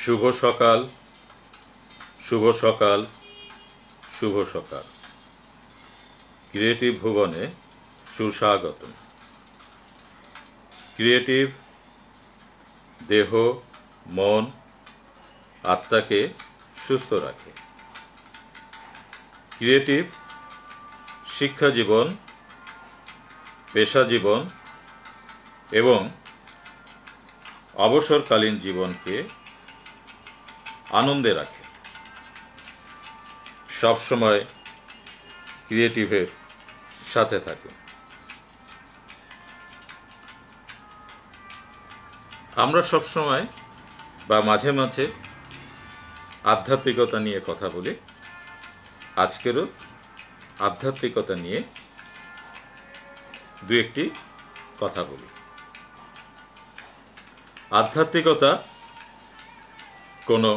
শুভ সকাল, শুভ সকাল, শুভ সকাল। ক্রিয়েটিভ ভুবনে সুস্বাগতম। ক্রিয়েটিভ দেহ, মন, আত্মাকে সুস্থ রাখে। ক্রিয়েটিভ শিক্ষা জীবন, পেশা জীবন এবং অবসরকালীন জীবনকে আনন্দে রাখে। সবসময় ক্রিয়েটিভের সাথে থাকে। আমরা সবসময় বা মাঝে মাঝে আধ্যাত্মিকতা নিয়ে কথা বলি। আজকেরও আধ্যাত্মিকতা নিয়ে দু একটি কথা বলি। আধ্যাত্মিকতা কোনো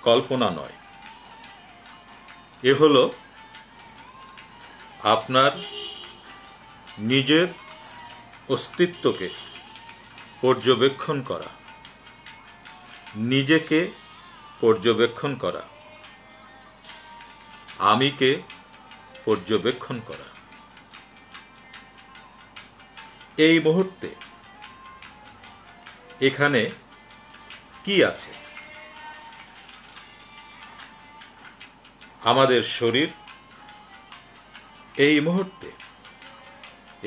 কল্পনা নয়, এ হলো আপনার নিজের অস্তিত্বকে পর্যবেক্ষণ করা, নিজেকে পর্যবেক্ষণ করা, আমিকে পর্যবেক্ষণ করা। এই মুহূর্তে এখানে কি আছে? আমাদের শরীর এই মুহূর্তে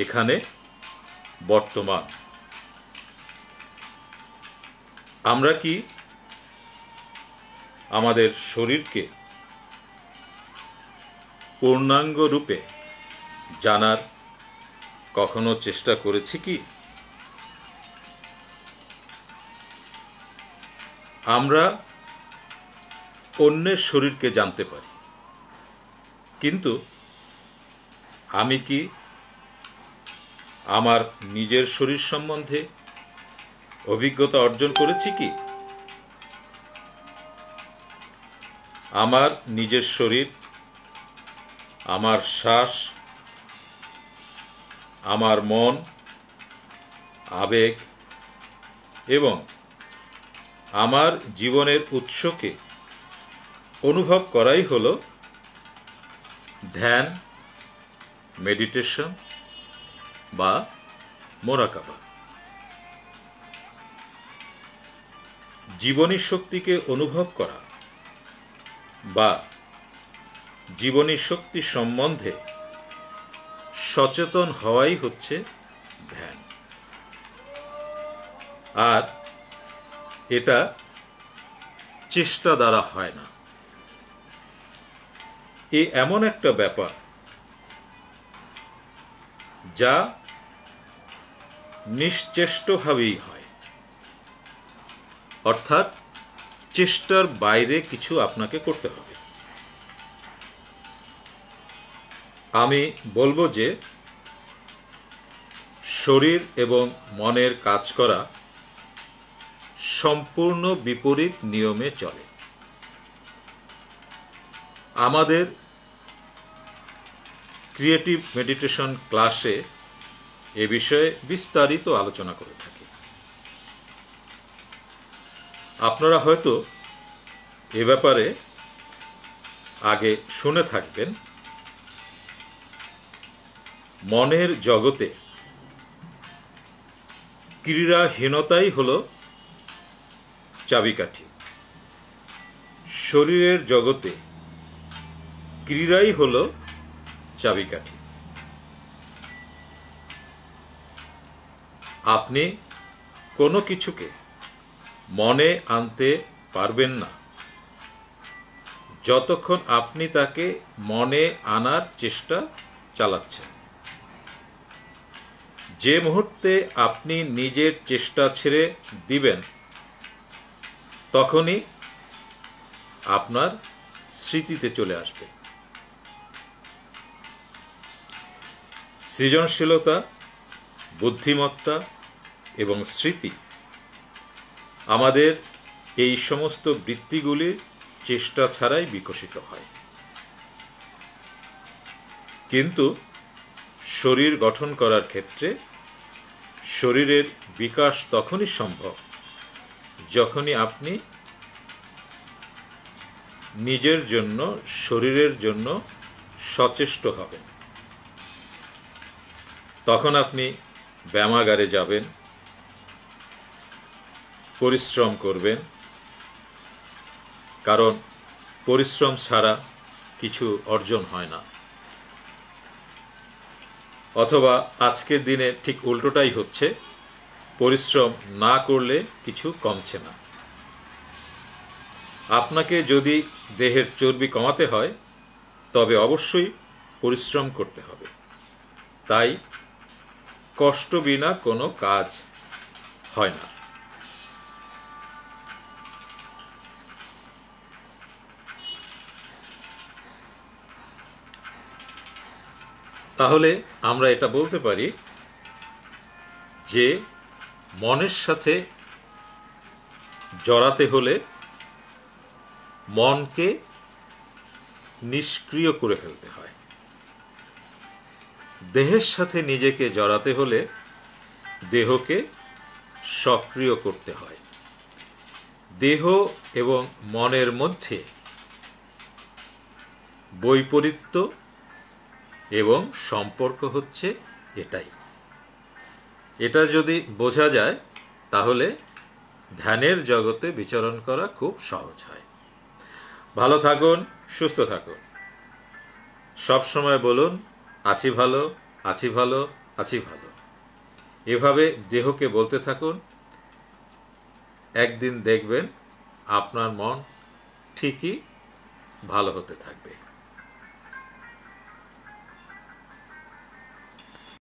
এখানে বর্তমান। আমরা কি আমাদের শরীরকে পূর্ণাঙ্গ রূপে জানার কখনো চেষ্টা করেছি কি? আমরা অন্যের শরীরকে জানতে পারি, কিন্তু আমি কি আমার নিজের শরীর সম্বন্ধে অভিজ্ঞতা অর্জন করেছি কি? আমার নিজের শরীর, আমার শ্বাস, আমার মন, আবেগ এবং আমার জীবনের উৎসকে অনুভব করাই হলো ধ্যান, মেডিটেশন বা মোরাকাবা। জীবনী শক্তিকে অনুভব করা বা জীবনী শক্তি সম্বন্ধে সচেতন হওয়াই হচ্ছে ধ্যান। আর এটা চেষ্টা দ্বারা হয় না। এ এমন একটা ব্যাপার যা নিশ্চেষ্টভাবেই হয়, অর্থাৎ চেষ্টার বাইরে কিছু আপনাকে করতে হবে। আমি বলবো যে শরীর এবং মনের কাজ করা সম্পূর্ণ বিপরীত নিয়মে চলে। আমাদের ক্রিয়েটিভ মেডিটেশন ক্লাসে এ বিষয়ে বিস্তারিত আলোচনা করে থাকি। আপনারা হয়তো এ ব্যাপারে আগে শুনে থাকবেন। মনের জগতে ক্রীড়াহীনতাই হলো চাবিকাঠি, শরীরের জগতে ক্রীড়াই হলো চাবিকাঠি। আপনি কোনো কিছুকে মনে আনতে পারবেন না যতক্ষণ আপনি তাকে মনে আনার চেষ্টা চালাচ্ছেন। যে মুহূর্তে আপনি নিজের চেষ্টা ছেড়ে দিবেন, তখনই আপনার স্মৃতিতে চলে আসবে। সৃজনশীলতা, বুদ্ধিমত্তা এবং স্মৃতি আমাদের এই সমস্ত বৃত্তিগুলির চেষ্টা ছাড়াই বিকশিত হয়। কিন্তু শরীর গঠন করার ক্ষেত্রে শরীরের বিকাশ তখনই সম্ভব যখনই আপনি নিজের জন্য, শরীরের জন্য সচেষ্ট হবেন। তখন আপনি ব্যায়ামাগারে যাবেন, পরিশ্রম করবেন, কারণ পরিশ্রম ছাড়া কিছু অর্জন হয় না। অথবা আজকের দিনে ঠিক উল্টোটাই হচ্ছে, পরিশ্রম না করলে কিছু কমছে না। আপনাকে যদি দেহের চর্বি কমাতে হয় তবে অবশ্যই পরিশ্রম করতে হবে। তাই কষ্ট বিনা কোনো কাজ হয় না। তাহলে আমরা এটা বলতে পারি যে মনের সাথে জড়াতে হলে মনকে নিষ্ক্রিয় করে ফেলতে হয়। দেহের সাথে নিজেকে জড়াতে হলে দেহকে সক্রিয় করতে হয়। দেহ এবং মনের মধ্যে বৈপরীত্য এবং সম্পর্ক হচ্ছে এটাই। এটা যদি বোঝা যায় তাহলে ধ্যানের জগতে বিচরণ করা খুব সহজ হয়। ভালো থাকুন, সুস্থ থাকুন। সব সময় বলুন, আছি ভালো, আছি ভালো, আছি ভালো। এভাবে দেহকে বলতে থাকুন। একদিন দেখবেন আপনার মন ঠিকই ভালো হতে থাকবে।